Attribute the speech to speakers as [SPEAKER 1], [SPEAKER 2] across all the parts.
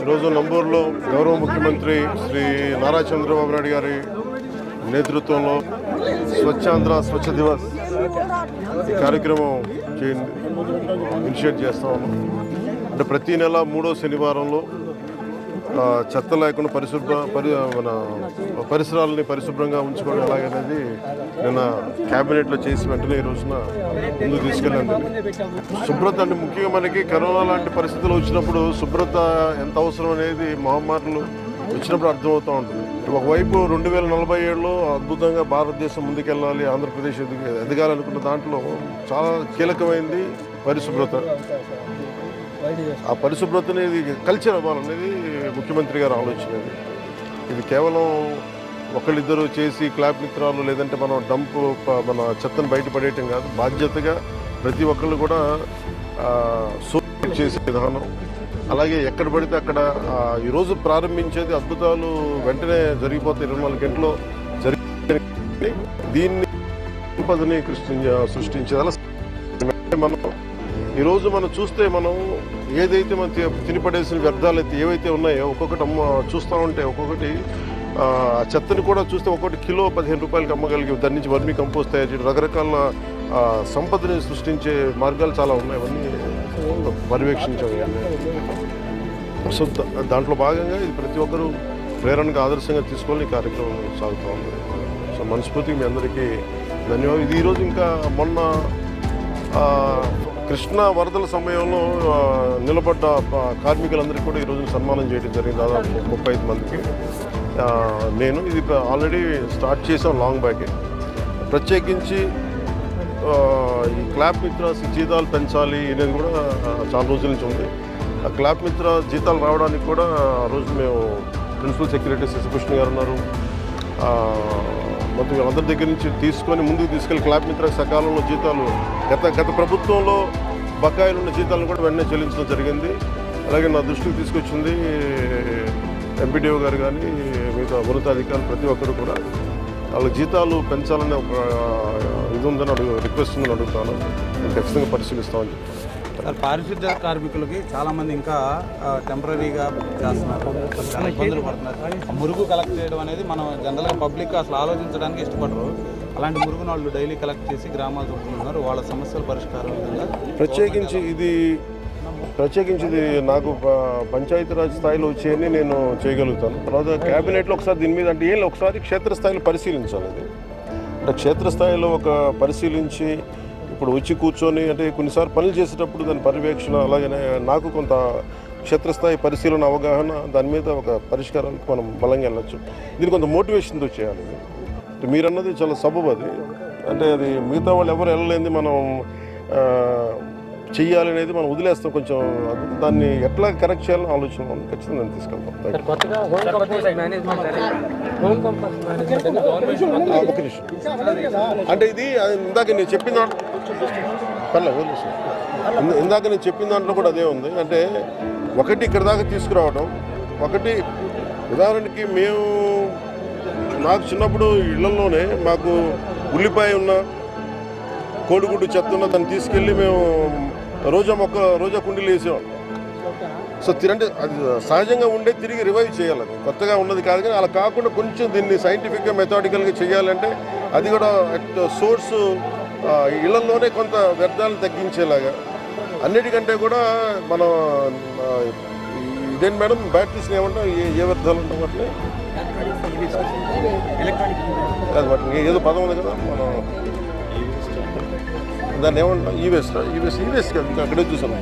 [SPEAKER 1] ఈరోజు నంబూరులో గౌరవ ముఖ్యమంత్రి శ్రీ నారా చంద్రబాబు నాయుడు గారి నేతృత్వంలో స్వచ్ఛాంధ్ర స్వచ్ఛ దివస్ ఈ కార్యక్రమం ఇనిషియేట్ చేస్తా ఉన్నాం. అంటే ప్రతి నెల 3వ శనివారంలో చెత్త లేకుండా మన పరిసరాలని పరిశుభ్రంగా ఉంచుకోవడం ఎలాగనేది నిన్న క్యాబినెట్లో చేసి వెంటనే ఈ రోజున ముందుకు తీసుకెళ్ళండి. శుభ్రత అంటే ముఖ్యంగా మనకి కరోనా లాంటి పరిస్థితులు వచ్చినప్పుడు శుభ్రత ఎంత అవసరం అనేది మహమ్మారులు వచ్చినప్పుడు అర్థమవుతూ ఉంటుంది. ఒకవైపు 2047లో అద్భుతంగా భారతదేశం ముందుకెళ్ళాలి, ఆంధ్రప్రదేశ్ ఎదగాలనుకున్న దాంట్లో చాలా కీలకమైంది పరిశుభ్రత. ఆ పరిశుభ్రతని కల్చర్ అవ్వాలనేది ముఖ్యమంత్రి గారు ఆలోచన. ఇది కేవలం ఒకళ్ళిద్దరూ చేసి క్లాప్ మిత్రాలు లేదంటే మనం మన చెత్తను బయటపడేయటం కాదు, బాధ్యతగా ప్రతి ఒక్కళ్ళు కూడా సోప్ చేసే విధానం. అలాగే ఎక్కడ పడితే అక్కడ ఈరోజు ప్రారంభించేది అద్భుతాలు వెంటనే జరిగిపోతాయి, 24 గంటల్లో జరిగి దీన్ని సంపదని సృష్టించేది. మనం ఈరోజు మనం చూస్తే మనం ఏదైతే మనం తినిపడేసిన వ్యర్థాలు అయితే ఏవైతే ఉన్నాయో ఒక్కొక్కటి చూస్తూ ఉంటే ఒక్కొక్కటి చెత్తని కూడా చూస్తే ఒక్కొక్కటి కిలో 15 రూపాయలకి అమ్మగలిగి దాని నుంచి వర్మీ కంపోస్ట్ తయారు చేయడం, రకరకాల సంపదని సృష్టించే మార్గాలు చాలా ఉన్నాయి. అవన్నీ పర్యవేక్షించాలి. సో దాంట్లో భాగంగా ఇది ప్రతి ఒక్కరూ ప్రేరణగా ఆదర్శంగా తీసుకోవాలని ఈ కార్యక్రమం సాగుతూ ఉంది. సో మనస్ఫూర్తిగా మీ అందరికీ ధన్యవాదాలు. ఇది ఈరోజు ఇంకా మొన్న కృష్ణా వరదల సమయంలో నిలబడ్డ కార్మికులందరికీ కూడా ఈరోజు సన్మానం చేయడం జరిగింది, దాదాపు 35 మందికి. నేను ఇది ఆల్రెడీ స్టార్ట్ చేసాం లాంగ్ బ్యాక్. ప్రత్యేకించి ఈ క్లాప్ మిత్ర జీతాలు పెంచాలి అనేది కూడా చాలా రోజుల నుంచి ఉంది. ఆ క్లాప్ మిత్ర జీతాలు రావడానికి కూడా ఆ రోజు మేము ప్రిన్సిపల్ సెక్రటరీ శశికృష్ణ గారు ఉన్నారు, మొత్తం అందరి దగ్గర నుంచి తీసుకొని ముందుకు తీసుకెళ్ళి క్లాప్ మిత్ర సకాలంలో జీతాలు గత ప్రభుత్వంలో బకాయిలు ఉన్న జీతాలను కూడా వెంటనే చెల్లించడం జరిగింది. అలాగే నా దృష్టికి తీసుకొచ్చింది ఎంపీడీఓ గారు కానీ మిగతా ఉన్నతాధికారులు ప్రతి ఒక్కరు కూడా వాళ్ళ జీతాలు పెంచాలనే ఒక ఇది ఉందని రిక్వెస్ట్ ఉందని అడుగుతాను. నేను ఖచ్చితంగా పరిశీలిస్తామని చెప్తాను.
[SPEAKER 2] పారిశుద్ధ్య కార్మికులకి చాలామంది ఇంకా టెంపరీగా చేస్తున్నారు, చాలా ఇబ్బందులు పడుతున్నారు. మురుగు కలెక్ట్ చేయడం అనేది మనం జనరల్గా పబ్లిక్ అసలు ఆలోచించడానికి ఇష్టపడరు. అలాంటి మురుగును వాళ్ళు డైలీ కలెక్ట్ చేసి గ్రామాలు చుట్టుకుంటున్నారు. వాళ్ళ సమస్యల పరిష్కారం విధంగా ప్రత్యేకించి
[SPEAKER 1] ఇది నాకు పంచాయతీరాజ్ స్థాయిలో వచ్చేయని నేను చేయగలుగుతాను. తర్వాత క్యాబినెట్లో ఒకసారి దీని మీద అంటే ఒకసారి క్షేత్రస్థాయిలో పరిశీలించాలి. ఇది అంటే క్షేత్రస్థాయిలో ఒక పరిశీలించి ఇప్పుడు వచ్చి కూర్చొని అంటే కొన్నిసార్లు పనులు చేసేటప్పుడు దాని పర్యవేక్షణ, అలాగనే నాకు కొంత క్షేత్రస్థాయి పరిశీలన అవగాహన, దాని మీద ఒక పరిష్కారానికి మనం బలంగా వెళ్ళచ్చు. దీనికి కొంత మోటివేషన్తో చేయాలి. మీరన్నది చాలా సబబు. అది అంటే అది మిగతా వాళ్ళు ఎవరు వెళ్ళలేనిది మనం చెయ్యాలి అనేది మనం వదిలేస్తాం. కొంచెం దాన్ని ఎట్లా కరెక్ట్ చేయాలని ఆలోచన మనం ఖచ్చితంగా తీసుకెళ్తాం. ఒక నిమిషం. అంటే ఇది ఇందాక నేను చెప్పిన దాంట్లో కూడా అదే ఉంది. అంటే ఒకటి ఇక్కడ దాకా తీసుకురావడం, ఒకటి ఉదాహరణకి నాకు చిన్నప్పుడు ఇళ్లలోనే మాకు ఉల్లిపాయ ఉన్న కోడిగుడ్డు చెత్త ఉన్న దాన్ని తీసుకెళ్ళి మేము రోజా కుండీలు వేసేవాళ్ళం. సో అంటే అది సహజంగా ఉండే తిరిగి రివైవ్ చేయాలి. అది కొత్తగా ఉన్నది కాదు. కానీ అలా కాకుండా కొంచెం దీన్ని సైంటిఫిక్గా మెథాడికల్గా చేయాలంటే అది కూడా సోర్స్ ఇళ్లలోనే కొంత వ్యర్థాలను తగ్గించేలాగా, అన్నిటికంటే కూడా మనం ఇదేంటి మేడం బ్యాటరీస్ని ఏమంటాం, ఏ వ్యర్థాలు ఉంటాం వాటిని కాదు, వాటిని ఏదో పదం ఉంది కదా, మనం దాన్ని ఏమంటాం, ఈవేస్ట్ కాదు, ఇంకా అక్కడే చూసాను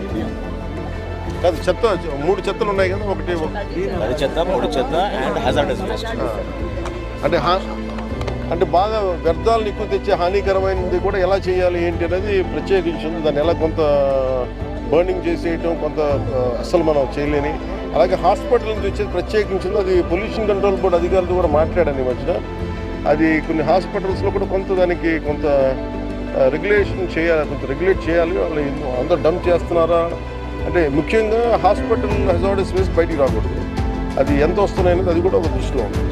[SPEAKER 1] కాదు. చెత్త 3 చెత్తలు ఉన్నాయి కదా, ఒకటి
[SPEAKER 3] చెత్త 3 చెత్త అండ్ హజార్డస్ వేస్ట్.
[SPEAKER 1] అంటే బాగా వ్యర్థాలను ఎక్కువ తెచ్చే హానికరమైనది కూడా ఎలా చేయాలి ఏంటి అనేది ప్రత్యేకించింది. దాన్ని ఎలా కొంత బర్నింగ్ చేసేయటం కొంత అస్సలు మనం చేయలేని. అలాగే హాస్పిటల్ నుంచి వచ్చేది ప్రత్యేకించింది. అది పొల్యూషన్ కంట్రోల్ బోర్డు అధికారులతో కూడా మాట్లాడాను ఈ మధ్యన. అది కొన్ని హాస్పిటల్స్లో కూడా దానికి కొంత రెగ్యులేషన్ చేయాలి, కొంత రెగ్యులేట్ చేయాలి. వాళ్ళు అందరూ డంప్ చేస్తున్నారా అంటే ముఖ్యంగా హాస్పిటల్ హజార్డస్ వేస్ట్ బయటికి రాకూడదు. అది ఎంత వస్తున్నాయనేది అది కూడా ఒక దృష్టిలో ఉంది.